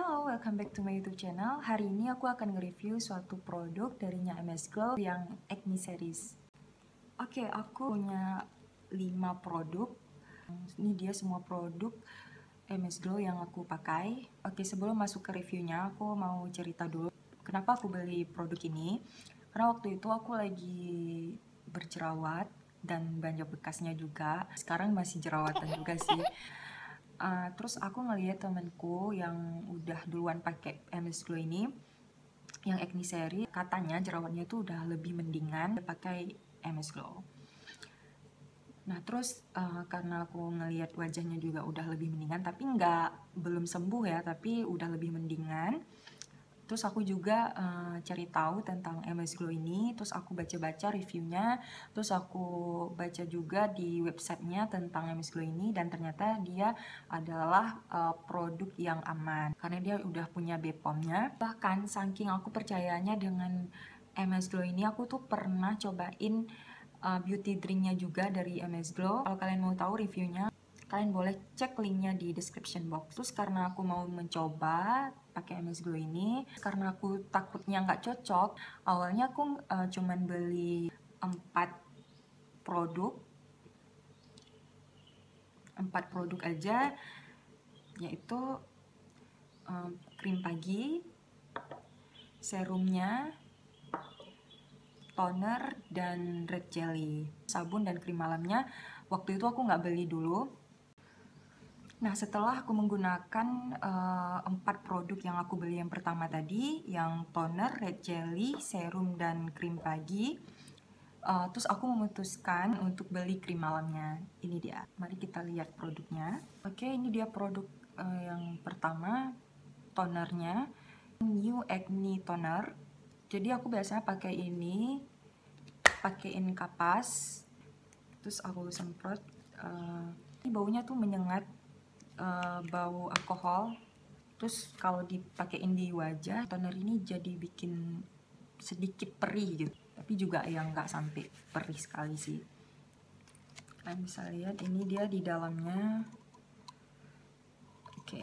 Halo, welcome back to my YouTube channel. Hari ini aku akan nge-review suatu produk darinya MS Glow yang Acne Series. Oke, aku punya 5 produk. Ini dia semua produk MS Glow yang aku pakai. Oke, sebelum masuk ke reviewnya, aku mau cerita dulu kenapa aku beli produk ini. Karena waktu itu aku lagi berjerawat dan banyak bekasnya juga. Sekarang masih jerawatan juga sih. Terus aku ngeliat temenku yang udah duluan pakai MS Glow ini, yang Acne Series, katanya jerawatnya tuh udah lebih mendingan pakai MS Glow. Nah terus karena aku ngeliat wajahnya juga udah lebih mendingan, tapi belum sembuh ya, tapi udah lebih mendingan. Terus aku juga cari tahu tentang MS Glow ini, terus aku baca-baca reviewnya, terus aku baca juga di websitenya tentang MS Glow ini, dan ternyata dia adalah produk yang aman karena dia udah punya BPOM-nya. Bahkan saking aku percayanya dengan MS Glow ini, aku tuh pernah cobain beauty drinknya juga dari MS Glow. Kalau kalian mau tahu reviewnya, kalian boleh cek linknya di description box. Terus karena aku mau mencoba pakai MS Glow ini, karena aku takutnya nggak cocok, awalnya aku cuman beli 4 produk 4 produk aja, yaitu krim pagi, serumnya, toner, dan red jelly. Sabun dan krim malamnya waktu itu aku nggak beli dulu. Nah, setelah aku menggunakan 4 produk yang aku beli yang pertama tadi, yang toner, red jelly, serum, dan krim pagi, terus aku memutuskan untuk beli krim malamnya. Ini dia, mari kita lihat produknya. Oke, ini dia produk yang pertama, tonernya, New Acne Toner. Jadi aku biasanya pakai ini, pakein kapas, terus aku semprot. Ini baunya tuh menyengat, bau alkohol. Terus kalau dipakein di wajah, toner ini jadi bikin sedikit perih gitu, tapi juga yang nggak sampai perih sekali sih. Kalian bisa lihat ini dia di dalamnya. Oke,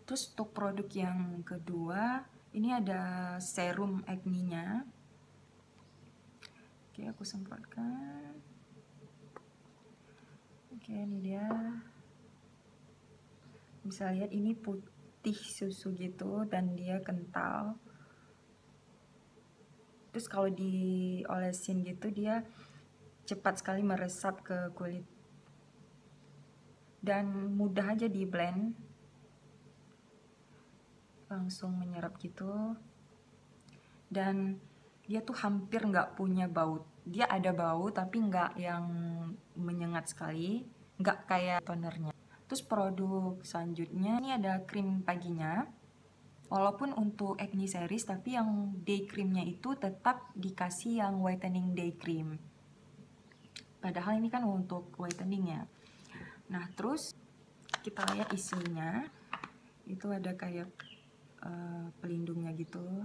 terus untuk produk yang kedua, ini ada serum acne-nya. Oke, aku semprotkan. Oke, ini dia. Bisa lihat ini putih susu gitu dan dia kental. Terus kalau diolesin gitu dia cepat sekali meresap ke kulit dan mudah aja di blend, langsung menyerap gitu. Dan dia tuh hampir nggak punya bau. Dia ada bau tapi nggak yang menyengat sekali, nggak kayak tonernya. Terus produk selanjutnya ini ada krim paginya. Walaupun untuk Acne Series, tapi yang day creamnya itu tetap dikasih yang whitening day cream. Padahal ini kan untuk whitening ya. Nah terus kita lihat isinya, itu ada kayak pelindungnya gitu.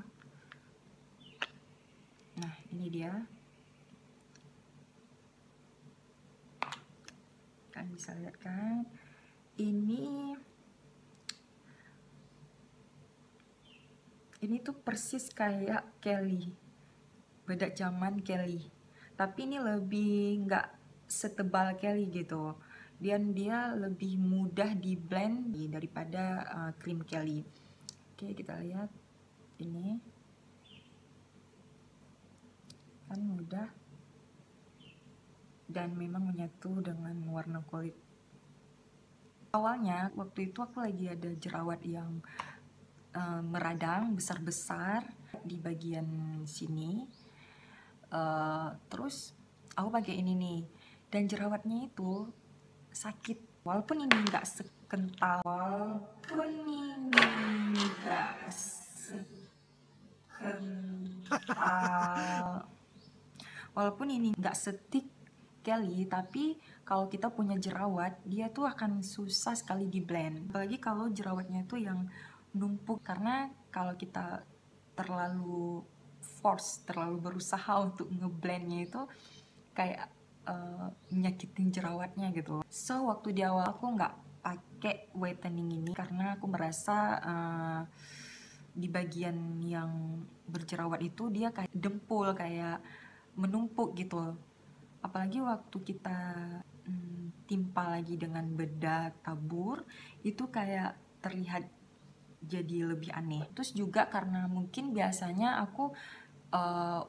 Nah ini dia, kalian bisa lihat kan, ini tuh persis kayak Kelly, bedak zaman Kelly, tapi ini lebih nggak setebal Kelly gitu, dan dia lebih mudah di blend daripada krim Kelly. Oke, kita lihat ini kan mudah dan memang menyatu dengan warna kulit. Awalnya waktu itu aku lagi ada jerawat yang meradang besar-besar di bagian sini. Terus aku pakai ini nih, dan jerawatnya itu sakit. Walaupun ini nggak sekental, walaupun ini nggak setik Kelly, tapi kalau kita punya jerawat, dia tuh akan susah sekali di blend. Apalagi kalau jerawatnya tuh yang numpuk, karena kalau kita terlalu berusaha untuk ngeblendnya itu kayak nyakitin jerawatnya gitu. So waktu di awal aku nggak pakai whitening ini karena aku merasa di bagian yang berjerawat itu dia kayak dempul, kayak menumpuk gitu. Apalagi waktu kita timpa lagi dengan bedak tabur, itu kayak terlihat jadi lebih aneh. Terus juga karena mungkin biasanya aku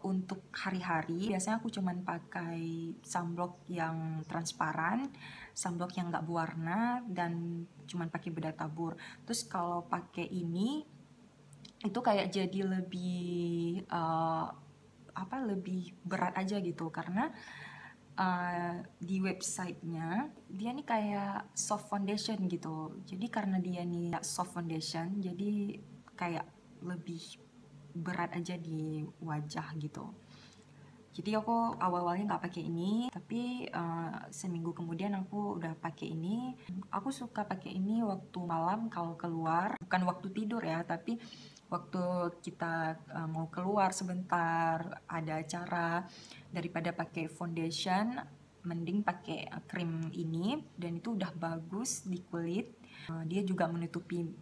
untuk hari-hari biasanya aku cuman pakai sunblock yang transparan, sunblock yang nggak berwarna, dan cuman pakai bedak tabur. Terus kalau pakai ini itu kayak jadi lebih lebih berat aja gitu, karena di websitenya dia nih kayak soft foundation gitu. Jadi karena dia nih soft foundation, jadi kayak lebih berat aja di wajah gitu. Jadi aku awal-awalnya nggak pakai ini, tapi seminggu kemudian aku udah pakai ini. Aku suka pakai ini waktu malam kalau keluar, bukan waktu tidur ya, tapi waktu kita mau keluar sebentar, ada acara, daripada pakai foundation, mending pakai krim ini, dan itu udah bagus di kulit. Dia juga menutupi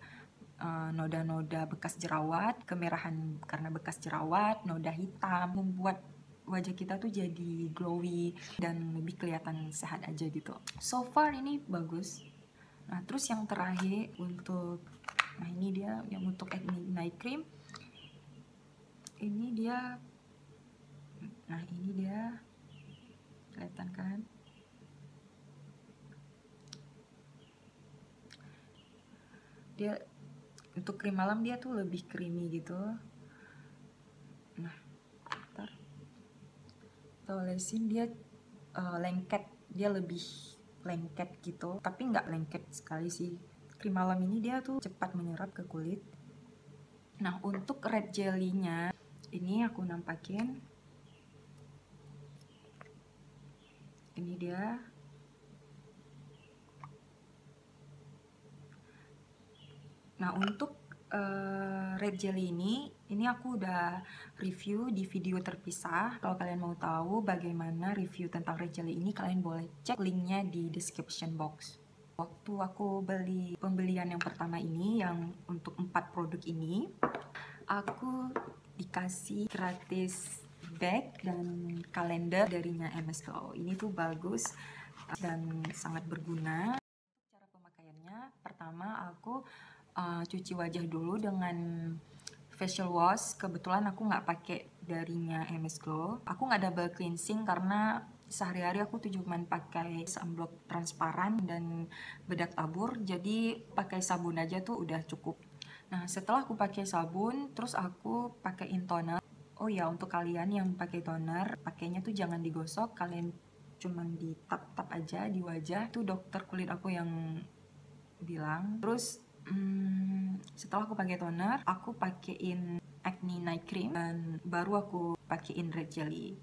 noda-noda bekas jerawat, kemerahan karena bekas jerawat, noda hitam, membuat wajah kita tuh jadi glowy dan lebih kelihatan sehat aja gitu. So far ini bagus. Nah, terus yang terakhir untuk, nah ini dia yang untuk acne night cream. Ini dia, nah ini dia, kelihatan kan? Dia untuk krim malam dia tuh lebih creamy gitu. Nah, ntar kita olesin, dia lengket, dia lebih lengket gitu, tapi nggak lengket sekali sih. Krim malam ini dia tuh cepat menyerap ke kulit. Nah, untuk red jelly-nya ini aku nampakin. Ini dia. Nah, untuk red jelly ini aku udah review di video terpisah. Kalau kalian mau tahu bagaimana review tentang red jelly ini, kalian boleh cek linknya di description box. Waktu aku beli pembelian yang pertama ini, yang untuk 4 produk ini, aku dikasih gratis bag dan kalender darinya MS Glow. Ini tuh bagus dan sangat berguna. Cara pemakaiannya, pertama aku cuci wajah dulu dengan facial wash. Kebetulan aku nggak pakai darinya MS Glow. Aku nggak double cleansing karena sehari-hari aku tuh cuma pakai sunblock transparan dan bedak tabur, jadi pakai sabun aja tuh udah cukup. Nah, setelah aku pakai sabun, terus aku pakaiin toner. Oh ya, untuk kalian yang pakai toner, pakainya tuh jangan digosok, kalian cuman di tap-tap aja di wajah. Itu dokter kulit aku yang bilang. Terus setelah aku pakai toner, aku pakein acne night cream, dan baru aku pakein red jelly.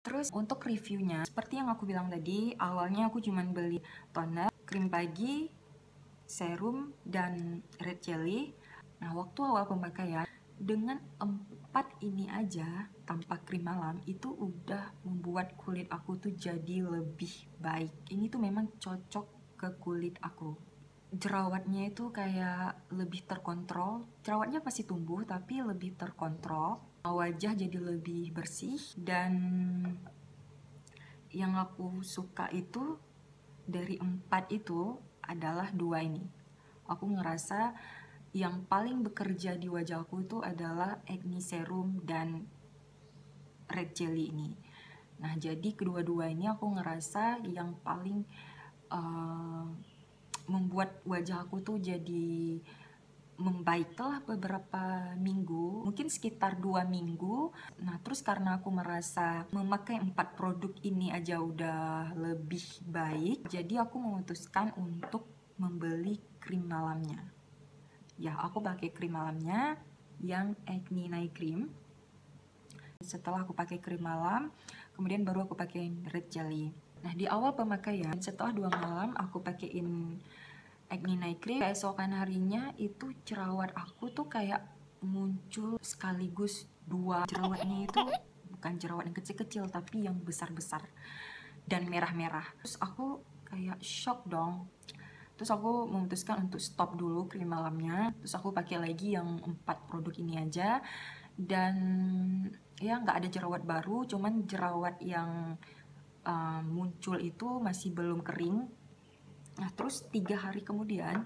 Terus untuk reviewnya, seperti yang aku bilang tadi, awalnya aku cuma beli toner, krim pagi, serum, dan red jelly. Nah, waktu awal pemakaian, dengan 4 ini aja tanpa krim malam, itu udah membuat kulit aku tuh jadi lebih baik. Ini tuh memang cocok ke kulit aku. Jerawatnya itu kayak lebih terkontrol. Jerawatnya pasti tumbuh, tapi lebih terkontrol. Wajah jadi lebih bersih, dan yang aku suka itu dari 4 itu adalah 2 ini. Aku ngerasa yang paling bekerja di wajah aku itu adalah acne serum dan red jelly ini. Nah, jadi kedua-dua ini aku ngerasa yang paling membuat wajah aku tuh jadi membaik telah beberapa minggu, mungkin sekitar 2 minggu. Nah, terus karena aku merasa memakai 4 produk ini aja udah lebih baik, jadi aku memutuskan untuk membeli krim malamnya. Ya, aku pakai krim malamnya yang acne night cream. Setelah aku pakai krim malam, kemudian baru aku pakai red jelly. Nah, di awal pemakaian, setelah 2 malam aku pakein acne night cream, keesokan harinya itu jerawat aku tuh kayak muncul sekaligus 2. Jerawatnya itu bukan jerawat yang kecil-kecil, tapi yang besar-besar. dan merah-merah. Terus aku kayak shock dong. Terus aku memutuskan untuk stop dulu krim malamnya. Terus aku pakai lagi yang 4 produk ini aja. Dan ya nggak ada jerawat baru, cuman jerawat yang muncul itu masih belum kering. Nah terus 3 hari kemudian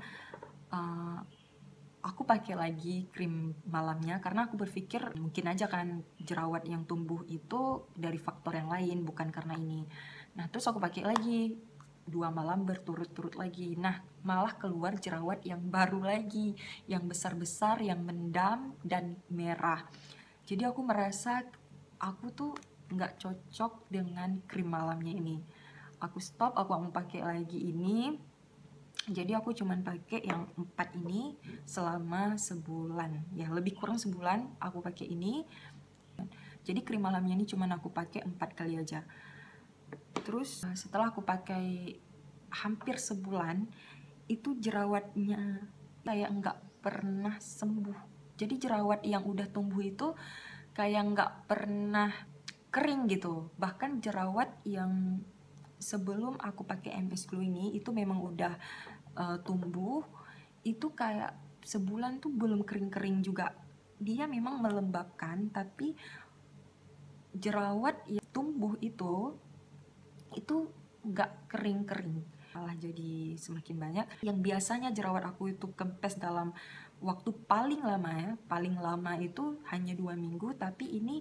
aku pakai lagi krim malamnya karena aku berpikir mungkin aja kan jerawat yang tumbuh itu dari faktor yang lain, bukan karena ini. Nah terus aku pakai lagi 2 malam berturut-turut lagi. Nah malah keluar jerawat yang baru lagi, yang besar-besar, yang mendam dan merah. Jadi aku merasa aku tuh nggak cocok dengan krim malamnya ini. Aku stop, aku mau pakai lagi ini. Jadi aku cuman pakai yang 4 ini selama sebulan. Ya lebih kurang sebulan aku pakai ini. Jadi krim malamnya ini cuman aku pakai 4 kali aja. Terus setelah aku pakai hampir sebulan, itu jerawatnya kayak nggak pernah sembuh. Jadi jerawat yang udah tumbuh itu kayak nggak pernah kering gitu. Bahkan jerawat yang sebelum aku pakai MS Glow ini itu memang udah tumbuh, itu kayak sebulan tuh belum kering-kering juga. Dia memang melembabkan, tapi jerawat yang tumbuh itu nggak kering-kering, malah jadi semakin banyak. Yang biasanya jerawat aku itu kempes dalam waktu paling lama itu hanya 2 minggu, tapi ini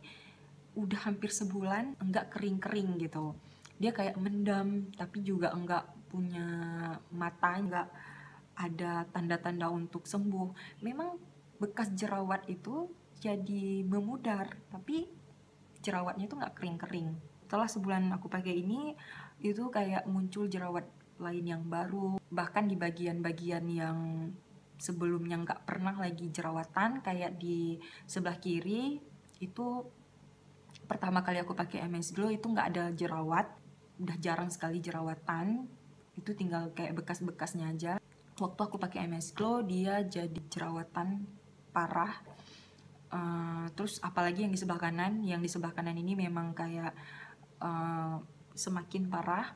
udah hampir sebulan nggak kering-kering gitu. Dia kayak mendam, tapi juga nggak punya mata, nggak ada tanda-tanda untuk sembuh. Memang bekas jerawat itu jadi memudar, tapi jerawatnya itu nggak kering-kering. Setelah sebulan aku pakai ini, itu kayak muncul jerawat lain yang baru. Bahkan di bagian-bagian yang sebelumnya nggak pernah lagi jerawatan, kayak di sebelah kiri, itu pertama kali aku pakai MS Glow itu nggak ada jerawat. Udah jarang sekali jerawatan, itu tinggal kayak bekas-bekasnya aja. Waktu aku pakai MS Glow, dia jadi jerawatan parah. Terus apalagi yang di sebelah kanan ini memang kayak semakin parah,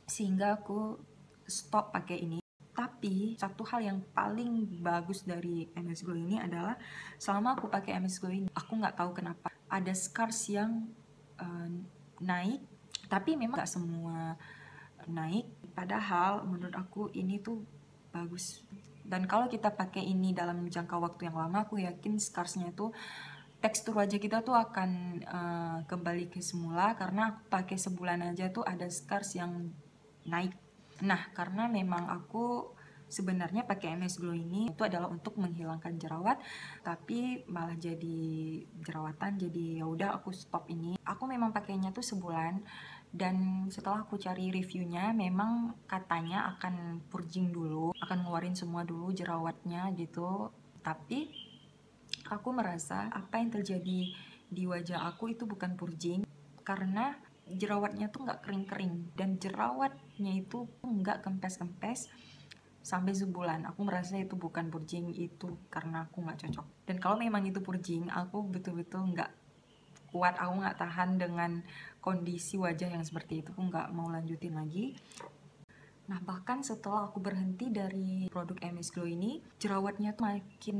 sehingga aku stop pakai ini. Tapi satu hal yang paling bagus dari MS Glow ini adalah selama aku pakai MS Glow ini, aku nggak tahu kenapa ada scars yang naik, tapi memang nggak semua naik. Padahal menurut aku ini tuh bagus. Dan kalau kita pakai ini dalam jangka waktu yang lama, aku yakin scarsnya itu tekstur wajah kita tuh akan kembali ke semula, karena aku pakai sebulan aja tuh ada scars yang naik. Nah, karena memang aku sebenarnya pakai MS Glow ini itu adalah untuk menghilangkan jerawat, tapi malah jadi jerawatan. Jadi ya udah aku stop ini. Aku memang pakainya tuh sebulan, dan setelah aku cari reviewnya memang katanya akan purging dulu, akan ngeluarin semua dulu jerawatnya gitu. Tapi aku merasa apa yang terjadi di wajah aku itu bukan purging, karena jerawatnya tuh nggak kering-kering, dan jerawatnya itu nggak kempes-kempes sampai sebulan. Aku merasa itu bukan purging, itu karena aku nggak cocok. Dan kalau memang itu purging, aku betul-betul nggak kuat, aku nggak tahan dengan kondisi wajah yang seperti itu, aku nggak mau lanjutin lagi. Nah bahkan setelah aku berhenti dari produk MS Glow ini, jerawatnya tuh makin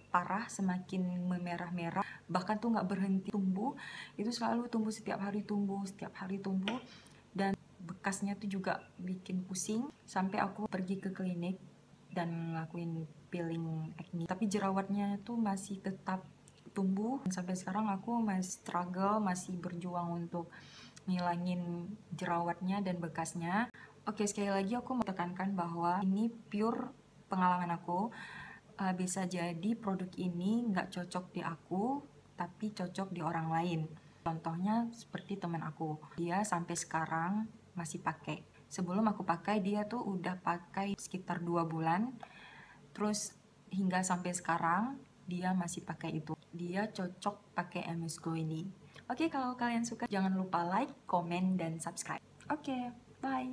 parah, semakin memerah-merah, bahkan tuh nggak berhenti tumbuh, itu selalu tumbuh, setiap hari tumbuh, dan bekasnya tuh juga bikin pusing, sampai aku pergi ke klinik dan ngelakuin peeling acne. Tapi jerawatnya tuh masih tetap tumbuh. Sampai sekarang aku masih struggle, masih berjuang untuk ngilangin jerawatnya dan bekasnya. Oke, sekali lagi aku mau tekankan bahwa ini pure pengalaman aku. Bisa jadi produk ini nggak cocok di aku, tapi cocok di orang lain. Contohnya seperti teman aku, dia sampai sekarang masih pakai. Sebelum aku pakai, dia tuh udah pakai sekitar 2 bulan. Terus hingga sampai sekarang dia masih pakai itu. Dia cocok pakai MS Glow ini. Oke, kalau kalian suka jangan lupa like, komen, dan subscribe. Oke, bye.